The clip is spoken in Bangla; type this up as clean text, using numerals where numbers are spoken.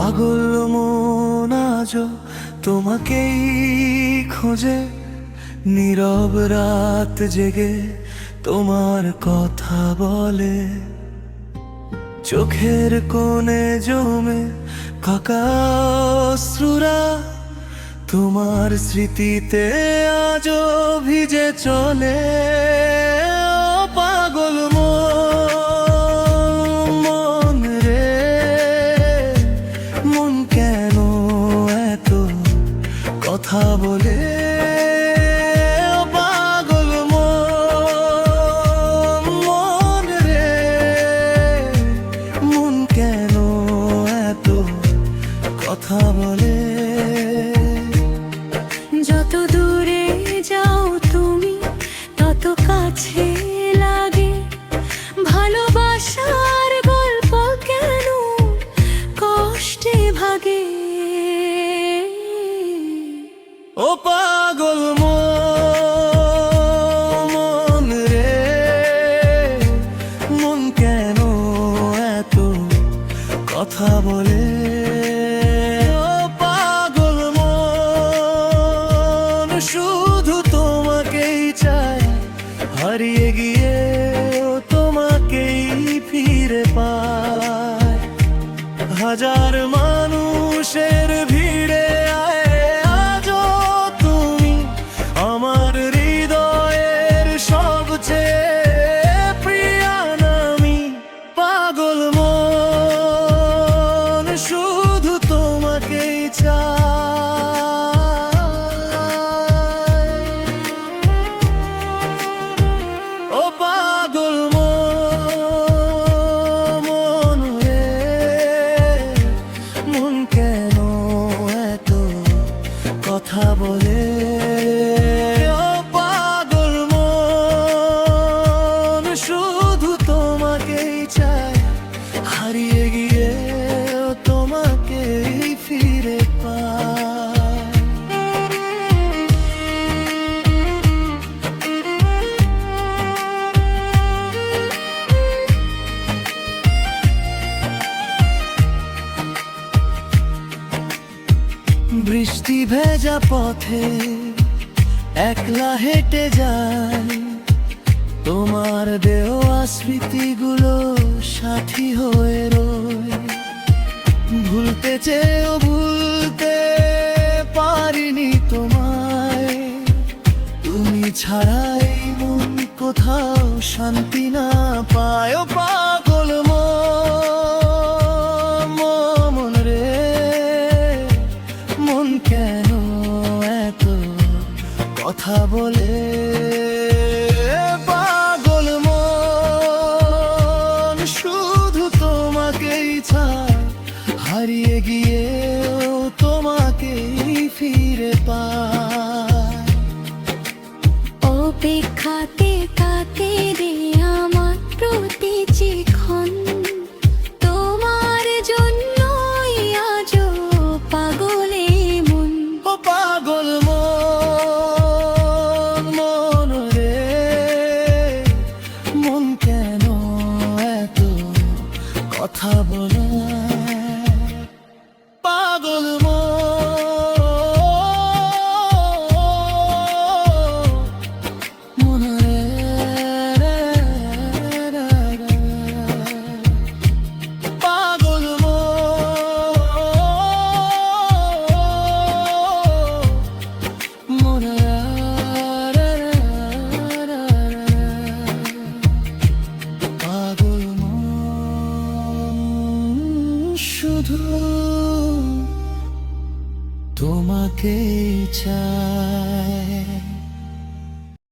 পাগল মন আজও তোমাকেই খোঁজে, নীরব রাত জেগে তোমার কথা বলে। চোখের কোণে জমে ফাঁকা অশ্রুরা তোমার স্মৃতিতে আজও ভিজে চলে। পাগল মন রে, মন কেন এত কথা বলে? পাগল মন রে, মন কেন এত কথা বলে? যত দূরে যাও তুমি তত কাছে লাগে, ভালোবাসার গল্প কেন কষ্টে ভাগে? ও পাগল মন রে, মন কেন এত কথা বলে? শুধু তোমাকেই চায়, হারিয়ে গিয়ে তোমাকেই ফিরে পায়। হাজার মানুষের ভিড়ে আজও তুমি আমার হৃদয়ের সবচেয়ে প্রিয়া নামী। পাগল মন শুধু তোমাকেই চায়। পাগল মন রে, মন কেন এত কথা বলে? পাগল মন শুধু তোমাকেই চায়, হারিয়ে গিয়ে তোমাকেই ফিরে পায়। বৃষ্টি ভেজা পথে একলা হেঁটে যাই, তোমার দেওয়া স্মৃতিগুলো সাথী হয়ে রয়। ভুলতে চেয়েও ভুলতে পারিনি তোমায়, তুমি ছাড়াই মন কোথাও শান্তি না পায়। পাগল মন রে, মন কেন এত কথা বলে? পাগল মন শুধু তোমাকেই চায়, হারিয়ে গিয়েও তোমাকেই ফিরে পায়। অপেক্ষাতে কাটে রে আমার প্রতিক্ষণ, তোমার জন্যই আজও পাগলে মন। ও পাগল মন রে, মন কেন এত কথা বলে? পাগল মন রে, পাগল মন পাগল মন শুধু তোমাকে চায়।